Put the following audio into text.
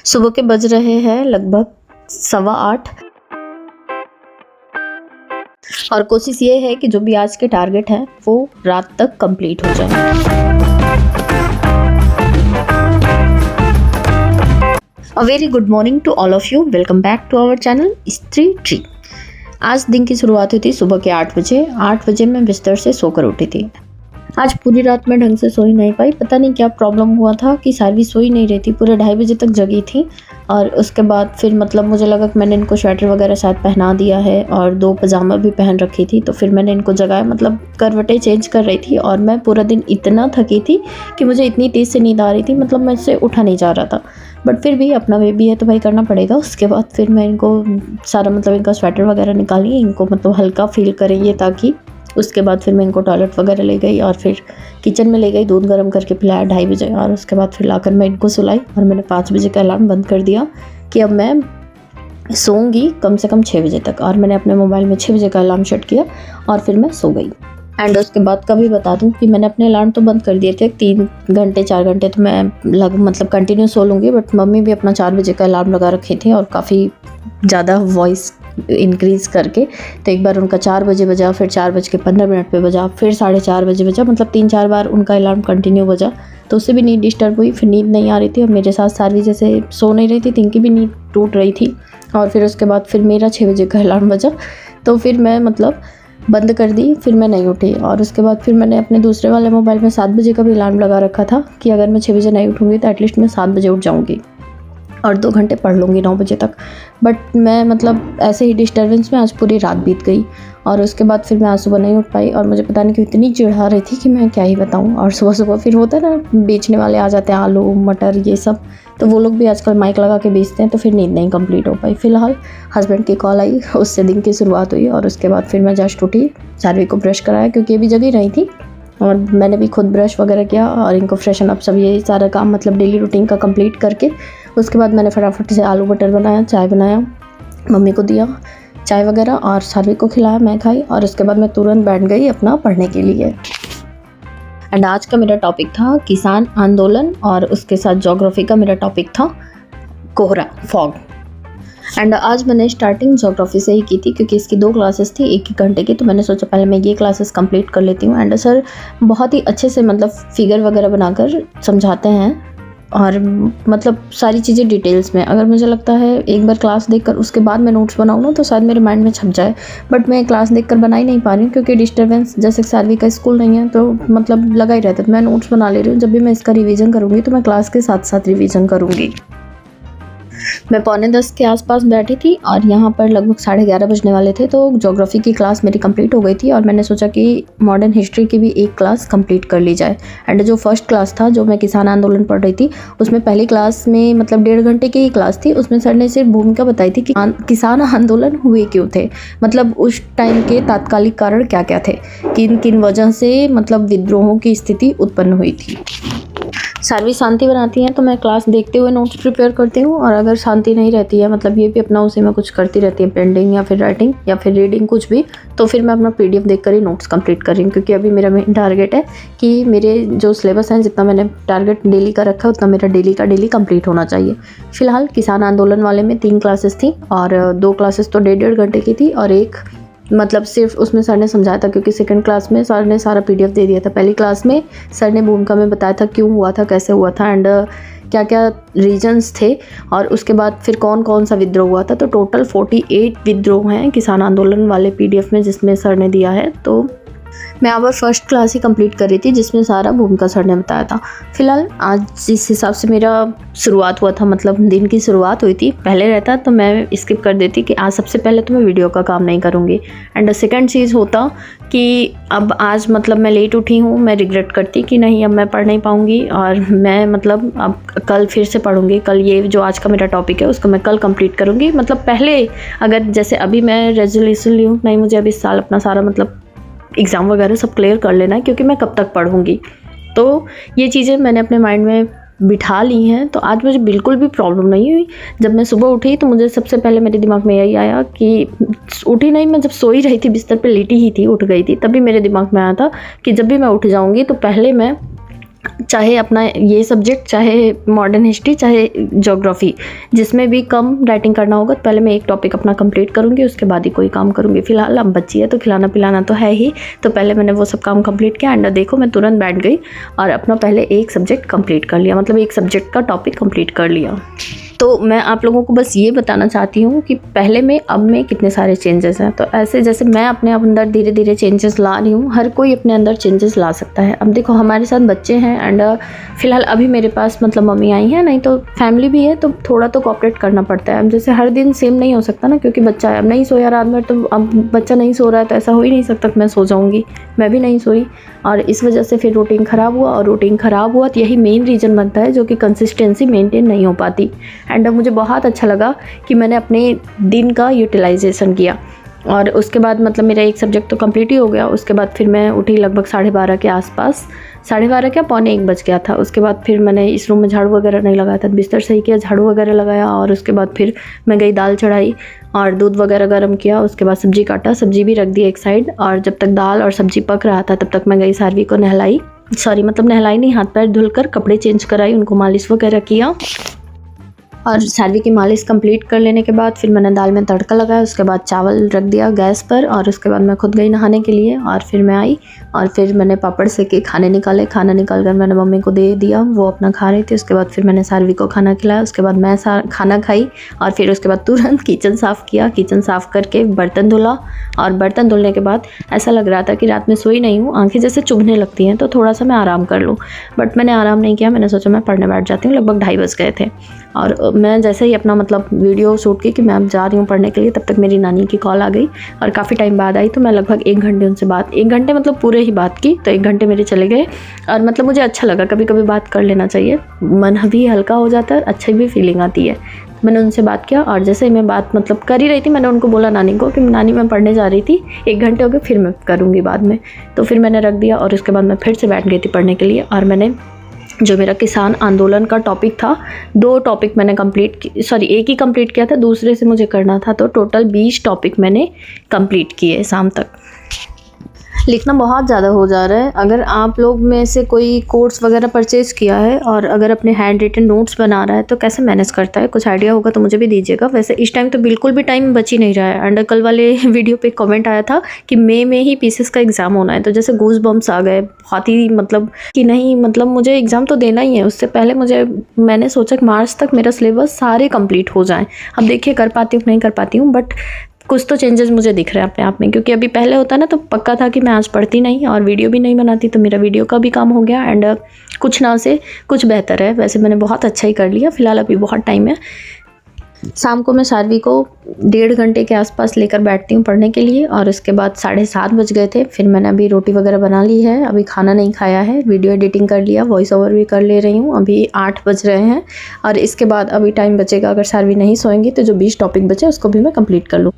सुबह के बज रहे हैं लगभग 8:15 और कोशिश ये है कि जो भी आज के टारगेट हैं वो रात तक कंप्लीट हो जाए। A very good morning to all of you. Welcome back to our channel स्त्री ट्री। आज दिन की शुरुआत हुई थी सुबह के 8 बजे। 8 बजे मैं बिस्तर से सोकर उठी थी। आज पूरी रात मैं ढंग से सो ही नहीं पाई। पता नहीं क्या प्रॉब्लम हुआ था कि सारी सो ही नहीं रही थी। पूरे 2:30 बजे तक जगी थी और उसके बाद फिर मुझे लगा कि मैंने इनको स्वेटर वगैरह शायद पहना दिया है और 2 पजामा भी पहन रखी थी। तो फिर मैंने इनको जगाया, करवटें चेंज कर रही थी और मैं पूरा दिन इतना थकी थी कि मुझे इतनी तेज़ से नींद आ रही थी, मैं इससे उठा नहीं जा रहा था। बट फिर भी अपना बेबी है तो भाई करना पड़ेगा। उसके बाद फिर मैं इनको सारा इनका स्वेटर वगैरह निकाली, इनको हल्का फील करेंगे ताकि उसके बाद फिर मैं इनको टॉयलेट वगैरह ले गई और फिर किचन में ले गई, दूध गर्म करके पिलाया 2:30 बजे और उसके बाद फिर लाकर मैं इनको सुलाई और मैंने 5 बजे का अलार्म बंद कर दिया कि अब मैं सोऊंगी कम से कम 6 बजे तक। और मैंने अपने मोबाइल में 6 बजे का अलार्म सेट किया और फिर मैं सो गई। एंड उसके बाद का भी बता दूं कि मैंने अपने अलार्म तो बंद कर दिए थे, 3 घंटे 4 घंटे तो मैं कंटिन्यू सो लूँगी। बट मम्मी भी अपना 4 बजे का अलार्म लगा रखे थे और काफ़ी ज़्यादा वॉइस इंक्रीज़ करके। तो एक बार उनका 4 बजे बजा, फिर 4:15 पे बजा, फिर 4:30 बजे बजा, 3-4 बार उनका अलार्म कंटिन्यू बजा। तो उससे भी नींद डिस्टर्ब हुई, फिर नींद नहीं आ रही थी और मेरे साथ सारवी जैसे सो नहीं रही थी तो इनकी भी नींद टूट रही थी। और फिर उसके बाद फिर मेरा 6 बजे का अलार्म बजा तो फिर मैं बंद कर दी, फिर मैं नहीं उठी। और उसके बाद फिर मैंने अपने दूसरे वाले मोबाइल में 7 बजे का भी अलार्म लगा रखा था कि अगर मैं 6 बजे नहीं उठूँगी तो एटलीस्ट मैं 7 बजे उठ जाऊँगी और 2 घंटे पढ़ लूँगी 9 बजे तक। बट मैं ऐसे ही डिस्टर्बेंस में आज पूरी रात बीत गई और उसके बाद फिर मैं आज सुबह नहीं उठ पाई और मुझे पता नहीं क्यों इतनी चिढ़ा रही थी कि मैं क्या ही बताऊँ। और सुबह फिर होता है ना, बेचने वाले आ जाते हैं, आलू मटर ये सब, तो वो लोग भी आजकल माइक लगा के बेचते हैं, तो फिर नींद नहीं कंप्लीट हो पाई। फिलहाल हस्बैंड की कॉल आई, उससे दिन की शुरुआत हुई और उसके बाद फिर मैं जस्ट उठी, सारवी को ब्रश कराया क्योंकि ये भी जगी रही थी और मैंने भी खुद ब्रश वगैरह किया और इनको फ्रेशन अप सब ये सारा काम डेली रूटीन का कंप्लीट करके उसके बाद मैंने फटाफट से आलू बटर बनाया, चाय बनाया, मम्मी को दिया चाय वगैरह और सारवी को खिलाया, मैं खाई और उसके बाद मैं तुरंत बैठ गई अपना पढ़ने के लिए। एंड आज का मेरा टॉपिक था किसान आंदोलन और उसके साथ ज्योग्राफी का मेरा टॉपिक था कोहरा, फॉग। एंड आज मैंने स्टार्टिंग ज्योग्राफी से ही की थी क्योंकि इसकी 2 क्लासेस थी 1 घंटे की, तो मैंने सोचा पहले मैं ये क्लासेस कंप्लीट कर लेती हूँ। एंड सर बहुत ही अच्छे से फिगर वगैरह बनाकर समझाते हैं और सारी चीज़ें डिटेल्स में। अगर मुझे लगता है एक बार क्लास देखकर उसके बाद मैं नोट्स बनाऊँ ना तो शायद मेरे माइंड में छप जाए, बट मैं क्लास देखकर बना ही नहीं पा रही हूँ क्योंकि डिस्टर्बेंस, जैसे सारवी का स्कूल नहीं है तो लगा ही रहता है। तो मैं नोट्स बना ले रही हूँ, जब भी मैं इसका रिवीजन करूँगी तो मैं क्लास के साथ साथ रिवीजन करूँगी। मैं 9:45 के आसपास बैठी थी और यहाँ पर लगभग 11:30 बजने वाले थे, तो ज्योग्राफी की क्लास मेरी कंप्लीट हो गई थी और मैंने सोचा कि मॉडर्न हिस्ट्री की भी एक क्लास कंप्लीट कर ली जाए। एंड जो फर्स्ट क्लास था, जो मैं किसान आंदोलन पढ़ रही थी, उसमें पहली क्लास में 1.5 घंटे की ही क्लास थी। उसमें सर ने सिर्फ भूमिका बताई थी कि किसान आंदोलन हुए क्यों थे, उस टाइम के तात्कालिक कारण क्या क्या थे, किन किन वजह से विद्रोहों की स्थिति उत्पन्न हुई थी। सारवी शांति बनाती हैं तो मैं क्लास देखते हुए नोट्स प्रिपेयर करती हूँ और अगर शांति नहीं रहती है, ये भी अपना उसी में कुछ करती रहती है, पेंटिंग या फिर राइटिंग या फिर रीडिंग कुछ भी, तो फिर मैं अपना PDF देखकर ही नोट्स कंप्लीट कर रही हूँ क्योंकि अभी मेरा मेन टारगेट है कि मेरे जो सिलेबस है, जितना मैंने टारगेट डेली का रखा है उतना मेरा डेली का डेली कंप्लीट होना चाहिए। फिलहाल किसान आंदोलन वाले में 3 क्लासेस थी और 2 क्लासेस तो 1.5 घंटे की थी और एक सिर्फ उसमें सर ने समझाया था क्योंकि सेकंड क्लास में सर ने सारा PDF दे दिया था। पहली क्लास में सर ने भूमिका में बताया था क्यों हुआ था, कैसे हुआ था एंड क्या क्या रीजंस थे और उसके बाद फिर कौन कौन सा विद्रोह हुआ था। तो टोटल 48 विद्रोह हैं किसान आंदोलन वाले PDF में जिसमें सर ने दिया है। तो मैं अब फर्स्ट क्लास ही कंप्लीट कर रही थी जिसमें सारा भूमिका सर ने बताया था। फिलहाल आज जिस हिसाब से मेरा शुरुआत हुआ था, दिन की शुरुआत हुई थी, पहले रहता तो मैं स्किप कर देती कि आज सबसे पहले तो मैं वीडियो का काम नहीं करूँगी। एंड सेकंड चीज़ होता कि अब आज मैं लेट उठी हूँ, मैं रिग्रेट करती कि नहीं अब मैं पढ़ नहीं पाऊँगी और मैं अब कल फिर से पढ़ूँगी। कल ये जो आज का मेरा टॉपिक है उसको मैं कल कंप्लीट करूँगी। पहले अगर जैसे अभी मैं रेजोल्यूशन ली हूँ, नहीं मुझे अभी इस साल अपना सारा एग्ज़ाम वगैरह सब क्लियर कर लेना है क्योंकि मैं कब तक पढ़ूँगी। तो ये चीज़ें मैंने अपने माइंड में बिठा ली हैं, तो आज मुझे बिल्कुल भी प्रॉब्लम नहीं हुई। जब मैं सुबह उठी तो मुझे सबसे पहले मेरे दिमाग में यही आया कि उठी नहीं, मैं जब सोई रही थी बिस्तर पे लेटी ही थी, उठ गई थी, तभी मेरे दिमाग में आया था कि जब भी मैं उठ जाऊँगी तो पहले मैं चाहे अपना ये सब्जेक्ट, चाहे मॉडर्न हिस्ट्री, चाहे ज्योग्राफी, जिसमें भी कम राइटिंग करना होगा तो पहले मैं एक टॉपिक अपना कंप्लीट करूँगी, उसके बाद ही कोई काम करूँगी। फिलहाल अब बच्ची है तो खिलाना पिलाना तो है ही, तो पहले मैंने वो सब काम कंप्लीट किया एंड देखो मैं तुरंत बैठ गई और अपना पहले एक सब्जेक्ट कंप्लीट कर लिया, मतलब एक सब्जेक्ट का टॉपिक कंप्लीट कर लिया। तो मैं आप लोगों को बस ये बताना चाहती हूँ कि पहले में अब में कितने सारे चेंजेस हैं। तो ऐसे जैसे मैं अपने अंदर धीरे धीरे चेंजेस ला रही हूँ, हर कोई अपने अंदर चेंजेस ला सकता है। अब देखो हमारे साथ बच्चे हैं एंड फिलहाल अभी मेरे पास मतलब मम्मी आई हैं, नहीं तो फैमिली भी है, तो थोड़ा तो कोऑपरेट करना पड़ता है। अब जैसे हर दिन सेम नहीं हो सकता ना, क्योंकि बच्चा है, अब नहीं सोया रात में, तो अब बच्चा नहीं सो रहा है तो ऐसा हो ही नहीं सकता कि मैं सो जाऊँगी, मैं भी नहीं सोई, और इस वजह से फिर रूटीन ख़राब हुआ, और रूटीन ख़राब हुआ तो यही मेन रीज़न बनता है जो कि कंसिस्टेंसी मेंटेन नहीं हो पाती। एंड मुझे बहुत अच्छा लगा कि मैंने अपने दिन का यूटिलाइजेशन किया, और उसके बाद मतलब मेरा एक सब्जेक्ट तो कंप्लीट ही हो गया। उसके बाद फिर मैं उठी लगभग 12:30 के आसपास, 12:30 क्या 12:45 बज गया था। उसके बाद फिर मैंने इस रूम में झाड़ू वगैरह नहीं लगाया था, बिस्तर सही किया, झाड़ू वगैरह लगाया, और उसके बाद फिर मैं गई दाल चढ़ाई और दूध वगैरह गर्म किया। उसके बाद सब्जी काटा, सब्जी भी रख दी एक साइड, और जब तक दाल और सब्जी पक रहा था तब तक मैं गई सारवी को नहलाई, मतलब नहलाई नहीं, हाथ पैर धुलकर कपड़े चेंज कराई, उनको मालिश वगैरह किया। और सारवी की मालिश कंप्लीट कर लेने के बाद फिर मैंने दाल में तड़का लगाया, उसके बाद चावल रख दिया गैस पर, और उसके बाद मैं खुद गई नहाने के लिए। और फिर मैं आई और फिर मैंने पापड़ सेके, खाने निकाले, खाना निकाल कर मैंने मम्मी को दे दिया, वो अपना खा रही थी। उसके बाद फिर मैंने सारवी को खाना खिलाया, उसके बाद मैं खाना खाई, और फिर उसके बाद तुरंत किचन साफ़ किया। किचन साफ़ करके बर्तन धुला, और बर्तन धुलने के बाद ऐसा लग रहा था कि रात में सोई नहीं हूँ, आँखें जैसे चुभने लगती हैं, तो थोड़ा सा मैं आराम कर लूँ, बट मैंने आराम नहीं किया। मैंने सोचा मैं पढ़ने बैठ जाती हूँ। लगभग 2:30 बज गए थे, और मैं जैसे ही अपना मतलब वीडियो शूट की कि मैं अब जा रही हूँ पढ़ने के लिए, तब तक मेरी नानी की कॉल आ गई, और काफ़ी टाइम बाद आई। तो मैं लगभग 1 घंटे उनसे बात, 1 घंटे मतलब पूरे ही बात की, तो 1 घंटे मेरे चले गए। और मतलब मुझे अच्छा लगा, कभी कभी बात कर लेना चाहिए, मन भी हल्का हो जाता है, अच्छी भी फीलिंग आती है। मैंने उनसे बात किया, और जैसे ही मैं बात मतलब कर ही रही थी, मैंने उनको बोला नानी को कि नानी मैं पढ़ने जा रही थी, 1 घंटे हो गए, फिर मैं करूँगी बाद में। तो फिर मैंने रख दिया, और उसके बाद मैं फिर से बैठ गई थी पढ़ने के लिए। और मैंने जो मेरा किसान आंदोलन का टॉपिक था, 2 टॉपिक मैंने एक ही कंप्लीट किया था, दूसरे से मुझे करना था, तो टोटल 20 टॉपिक मैंने कंप्लीट किए शाम तक। लिखना बहुत ज़्यादा हो जा रहा है। अगर आप लोग में से कोई कोर्स वगैरह परचेज़ किया है और अगर अपने हैंड रिटन नोट्स बना रहा है तो कैसे मैनेज करता है, कुछ आइडिया होगा तो मुझे भी दीजिएगा। वैसे इस टाइम तो बिल्कुल भी टाइम बच ही नहीं रहा है। एंड कल वाले वीडियो पे कमेंट आया था कि मई में ही पीसीएस का एग्ज़ाम होना है, तो जैसे गूज बम्स आ गए बहुत ही, मतलब कि नहीं, मतलब मुझे एग्ज़ाम तो देना ही है। उससे पहले मैंने सोचा कि मार्च तक मेरा सिलेबस सारे कंप्लीट हो जाएँ। अब देखिए कर पाती हूँ नहीं कर पाती हूँ, बट कुछ तो चेंजेस मुझे दिख रहे हैं अपने आप में, क्योंकि अभी पहले होता ना तो पक्का था कि मैं आज पढ़ती नहीं और वीडियो भी नहीं बनाती, तो मेरा वीडियो का भी काम हो गया। एंड कुछ ना से कुछ बेहतर है। वैसे मैंने बहुत अच्छा ही कर लिया। फिलहाल अभी बहुत टाइम है। शाम को मैं सारवी को 1.5 घंटे के आसपास लेकर बैठती हूँ पढ़ने के लिए, और उसके बाद 7:30 बज गए थे। फिर मैंने अभी रोटी वगैरह बना ली है, अभी खाना नहीं खाया है, वीडियो एडिटिंग कर लिया, वॉइस ओवर भी कर ले रही हूँ। अभी 8 बज रहे हैं, और इसके बाद अभी टाइम बचेगा, अगर सारवी नहीं सोएंगी तो जो 20 टॉपिक बचे उसको भी मैं कंप्लीट कर लूँ।